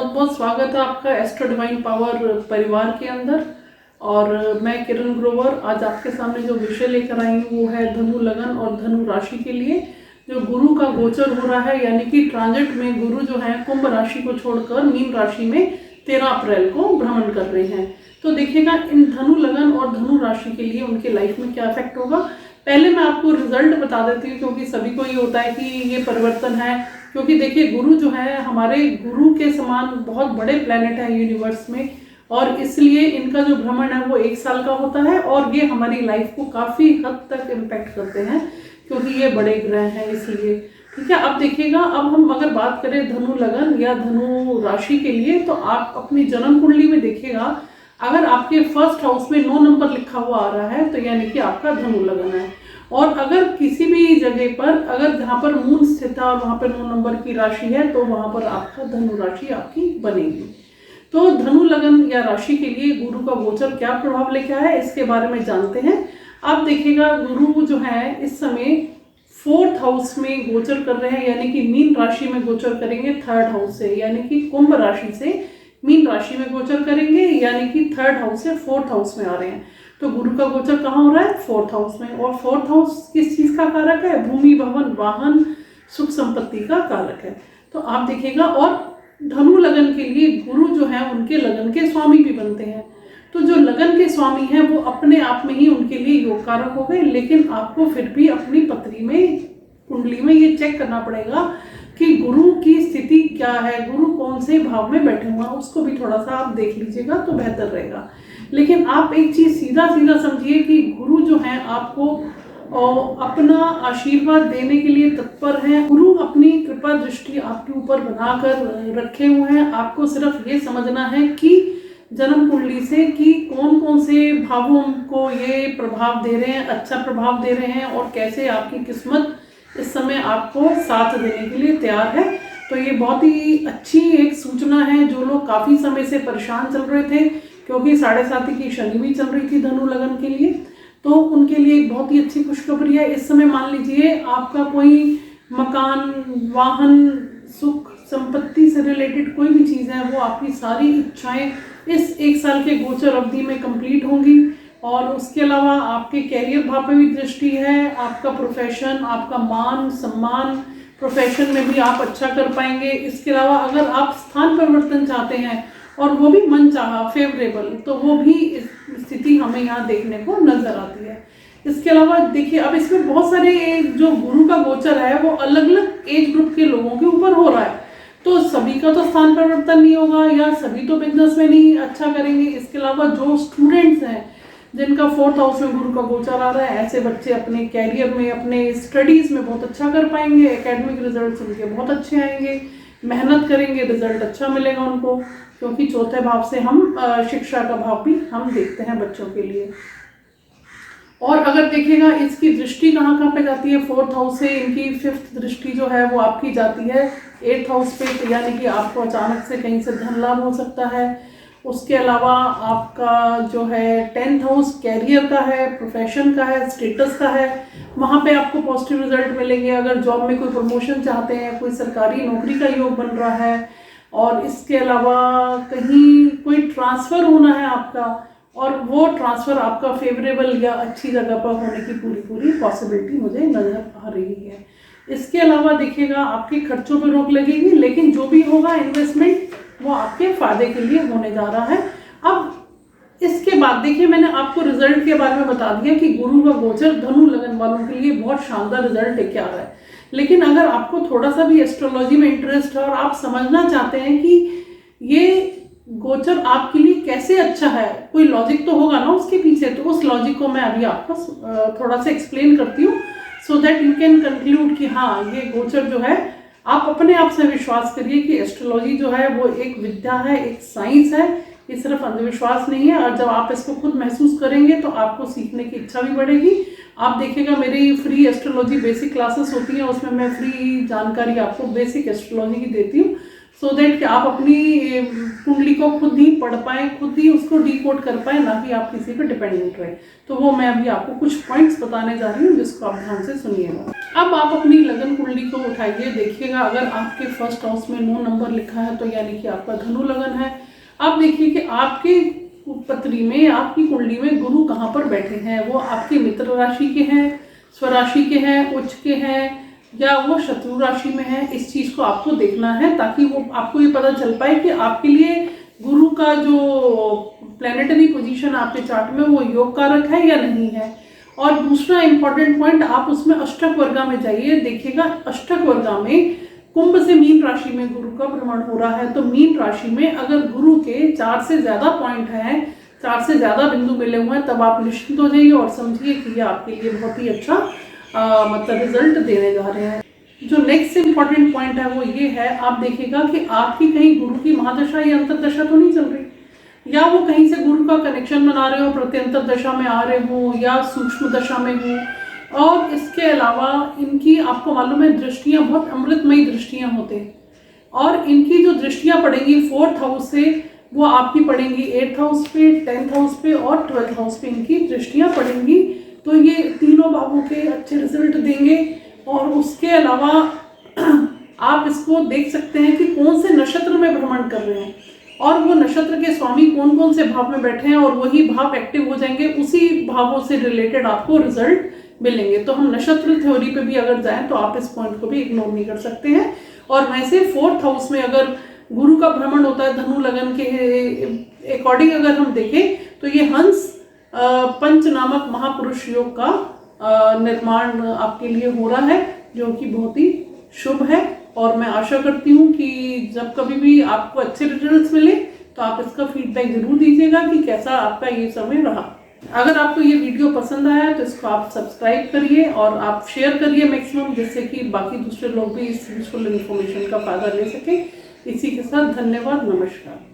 बहुत बहुत स्वागत है आपका एस्ट्रो डिवाइन पावर परिवार के अंदर। और मैं किरण ग्रोवर आज आपके सामने जो विषय लेकर आई हूँ वो है धनु लगन और धनु राशि के लिए जो गुरु का गोचर हो रहा है, यानी कि ट्रांजिट में गुरु जो है कुंभ राशि को छोड़कर मीन राशि में 13 अप्रैल को भ्रमण कर रहे हैं। तो देखिएगा इन धनु लगन और धनु राशि के लिए उनके लाइफ में क्या इफेक्ट होगा। पहले मैं आपको रिजल्ट बता देती हूँ, क्योंकि सभी को ये होता है कि ये परिवर्तन है, क्योंकि देखिए गुरु जो है हमारे गुरु के समान बहुत बड़े प्लेनेट है यूनिवर्स में, और इसलिए इनका जो भ्रमण है वो 1 साल का होता है और ये हमारी लाइफ को काफ़ी हद तक इम्पैक्ट करते हैं, क्योंकि ये बड़े ग्रह हैं इसलिए। ठीक है, अब देखिएगा, अब हम अगर बात करें धनु लगन या धनु राशि के लिए, तो आप अपनी जन्म कुंडली में देखिएगा, अगर आपके फर्स्ट हाउस में 9 नंबर लिखा हुआ आ रहा है तो यानी कि आपका धनु लगन है। और अगर किसी भी जगह पर अगर जहाँ पर मून स्थित है और वहाँ पर 9 नंबर की राशि है तो वहाँ पर आपका धनु राशि आपकी बनेगी। तो धनु लगन या राशि के लिए गुरु का गोचर क्या प्रभाव लेके आया है इसके बारे में जानते हैं। आप देखिएगा गुरु जो है इस समय 4th हाउस में गोचर कर रहे हैं, यानी कि मीन राशि में गोचर करेंगे 3rd हाउस से, यानी कि कुंभ राशि से मीन राशि में गोचर करेंगे, यानी कि 3rd हाउस से 4th हाउस में आ रहे हैं। तो गुरु का गोचर कहाँ हो रहा है? 4th हाउस में। और 4th हाउस किस चीज का कारक है? भूमि, भवन, वाहन, सुख संपत्ति का कारक है। तो आप देखिएगा, और धनु लगन के लिए गुरु जो है उनके लगन के स्वामी भी बनते हैं। तो जो लगन के स्वामी हैं वो अपने आप में ही उनके लिए योग कारक हो गए, लेकिन आपको फिर भी अपनी पत्री में, कुंडली में ये चेक करना पड़ेगा कि गुरु की स्थिति क्या है, गुरु कौन से भाव में बैठे हुए हैं, उसको भी थोड़ा सा आप देख लीजिएगा तो बेहतर रहेगा। लेकिन आप एक चीज सीधा सीधा समझिए कि गुरु जो है आपको अपना आशीर्वाद देने के लिए तत्पर हैं। गुरु अपनी कृपा दृष्टि आपके ऊपर बनाकर रखे हुए हैं। आपको सिर्फ ये समझना है कि जन्म कुंडली से कि कौन कौन से भावों को ये प्रभाव दे रहे हैं, अच्छा प्रभाव दे रहे हैं, और कैसे आपकी किस्मत इस समय आपको साथ देने के लिए तैयार है। तो ये बहुत ही अच्छी एक सूचना है। जो लोग काफ़ी समय से परेशान चल रहे थे, क्योंकि 7.5 की शनि भी चल रही थी धनु लगन के लिए, तो उनके लिए एक बहुत ही अच्छी खुशखबरी है। इस समय मान लीजिए आपका कोई मकान, वाहन, सुख संपत्ति से रिलेटेड कोई भी चीज़ है, वो आपकी सारी इच्छाएं इस 1 साल के गोचर अवधि में कंप्लीट होंगी। और उसके अलावा आपके कैरियर भाव पे भी दृष्टि है, आपका प्रोफेशन, आपका मान सम्मान, प्रोफेशन में भी आप अच्छा कर पाएंगे। इसके अलावा अगर आप स्थान परिवर्तन चाहते हैं और वो भी मन चाहा फेवरेबल, तो वो भी स्थिति हमें यहाँ देखने को नजर आती है। इसके अलावा देखिए, अब इसमें बहुत सारे जो गुरु का गोचर है वो अलग अलग एज ग्रुप के लोगों के ऊपर हो रहा है, तो सभी का तो स्थान परिवर्तन नहीं होगा या सभी तो बिजनेस में नहीं अच्छा करेंगे। इसके अलावा जो स्टूडेंट्स हैं जिनका 4th हाउस में गुरु का गोचर आ रहा है, ऐसे बच्चे अपने कैरियर में, अपने स्टडीज में बहुत अच्छा कर पाएंगे, एकेडमिक रिजल्ट्स उनके बहुत अच्छे आएंगे, मेहनत करेंगे, रिजल्ट अच्छा मिलेगा उनको, क्योंकि 4थे भाव से हम शिक्षा का भाव भी हम देखते हैं बच्चों के लिए। और अगर देखिएगा इसकी दृष्टि कहाँ कहाँ पे जाती है 4th हाउस से, इनकी 5th दृष्टि जो है वो आपकी जाती है 8th हाउस पे, तो यानी कि आपको अचानक से कहीं से धन लाभ हो सकता है। उसके अलावा आपका जो है 10th हाउस कैरियर का है, प्रोफेशन का है, स्टेटस का है, वहाँ पे आपको पॉजिटिव रिजल्ट मिलेंगे। अगर जॉब में कोई प्रमोशन चाहते हैं, कोई सरकारी नौकरी का योग बन रहा है, और इसके अलावा कहीं कोई ट्रांसफ़र होना है आपका, और वो ट्रांसफ़र आपका फेवरेबल या अच्छी जगह पर होने की पूरी पॉसिबिलिटी मुझे नज़र आ रही है। इसके अलावा देखिएगा आपके खर्चों पर रोक लगेगी, लेकिन जो भी होगा इन्वेस्टमेंट वो आपके फायदे के लिए होने जा रहा है। अब इसके बाद देखिए, मैंने आपको रिजल्ट के बारे में बता दिया कि गुरु का गोचर धनु लगन वालों के लिए बहुत शानदार रिजल्ट लेके आ रहा है। लेकिन अगर आपको थोड़ा सा भी एस्ट्रोलॉजी में इंटरेस्ट है और आप समझना चाहते हैं कि ये गोचर आपके लिए कैसे अच्छा है, कोई लॉजिक तो होगा ना उसके पीछे, तो उस लॉजिक को मैं अभी आपको थोड़ा सा एक्सप्लेन करती हूँ, so that you can conclude कि हाँ ये गोचर जो है, आप अपने आप से विश्वास करिए कि एस्ट्रोलॉजी जो है वो एक विद्या है, एक साइंस है, ये सिर्फ अंधविश्वास नहीं है। और जब आप इसको खुद महसूस करेंगे तो आपको सीखने की इच्छा भी बढ़ेगी। आप देखिएगा मेरी फ्री एस्ट्रोलॉजी बेसिक क्लासेस होती हैं, उसमें मैं फ्री जानकारी आपको बेसिक एस्ट्रोलॉजी की देती हूँ, सो दैट कि आप अपनी कुंडली को खुद ही पढ़ पाएँ, खुद ही उसको डिकोड कर पाएँ, ना कि आप किसी पे डिपेंडेंट रहे। तो वो मैं अभी आपको कुछ पॉइंट्स बताने जा रही हूँ, जिसको आप ध्यान से सुनिएगा। अब आप अपनी लगन कुंडली को उठाइए, देखिएगा अगर आपके फर्स्ट हाउस में 9 नंबर लिखा है तो यानी कि आपका धनु लगन है। अब देखिए कि आपके पत्री में, आपकी कुंडली में गुरु कहाँ पर बैठे हैं। वो आपकी मित्र राशि के हैं, स्वराशि के हैं, उच्च के हैं, या वो शत्रु राशि में है। इस चीज़ को आपको देखना है ताकि वो आपको ये पता चल पाए कि आपके लिए गुरु का जो प्लैनेटरी पोजीशन आपके चार्ट में वो योग कारक है या नहीं है। और दूसरा इंपॉर्टेंट पॉइंट, आप उसमें अष्टक वर्गा में जाइए, देखिएगा अष्टक वर्गा में कुंभ से मीन राशि में गुरु का भ्रमण हो रहा है। तो मीन राशि में अगर गुरु के 4 से ज़्यादा पॉइंट हैं, 4 से ज़्यादा बिंदु मिले हुए हैं, तब आप निश्चिंत हो जाइए और समझिए कि ये आपके लिए बहुत ही अच्छा मतलब रिजल्ट देने जा रहे हैं। जो नेक्स्ट इंपॉर्टेंट पॉइंट है वो ये है, आप देखिएगा कि आपकी कहीं गुरु की महादशा या अंतर्दशा तो नहीं चल रही, या वो कहीं से गुरु का कनेक्शन बना रहे हो, प्रत्यंतर दशा में आ रहे हो या सूक्ष्म दशा में हो। और इसके अलावा इनकी आपको मालूम है दृष्टियां बहुत अमृतमयी दृष्टियां होते हैं, और इनकी जो दृष्टियां पड़ेंगी 4th हाउस से, वो आपकी पड़ेंगी 8th हाउस पे, 10th हाउस पे और 12th हाउस पे इनकी दृष्टियां पड़ेंगी। तो ये तीनों भावों के अच्छे रिजल्ट देंगे। और उसके अलावा आप इसको देख सकते हैं कि कौन से नक्षत्र में भ्रमण कर रहे हैं और वो नक्षत्र के स्वामी कौन कौन से भाव में बैठे हैं, और वही भाव एक्टिव हो जाएंगे, उसी भावों से रिलेटेड आपको रिजल्ट मिलेंगे। तो हम नक्षत्र थ्योरी पे भी अगर जाएं तो आप इस पॉइंट को भी इग्नोर नहीं कर सकते हैं। और वैसे 4th हाउस में अगर गुरु का भ्रमण होता है धनु लगन के अकॉर्डिंग अगर हम देखें तो ये हंस पंच नामक महापुरुष योग का निर्माण आपके लिए हो रहा है, जो कि बहुत ही शुभ है। और मैं आशा करती हूँ कि जब कभी भी आपको अच्छे रिजल्ट्स मिले तो आप इसका फीडबैक जरूर दीजिएगा कि कैसा आपका ये समय रहा। अगर आपको ये वीडियो पसंद आया तो इसको आप सब्सक्राइब करिए और आप शेयर करिए मैक्सिमम, जिससे कि बाकी दूसरे लोग भी इस यूजफुल इन्फॉर्मेशन का फायदा ले सकें। इसी के साथ धन्यवाद, नमस्कार।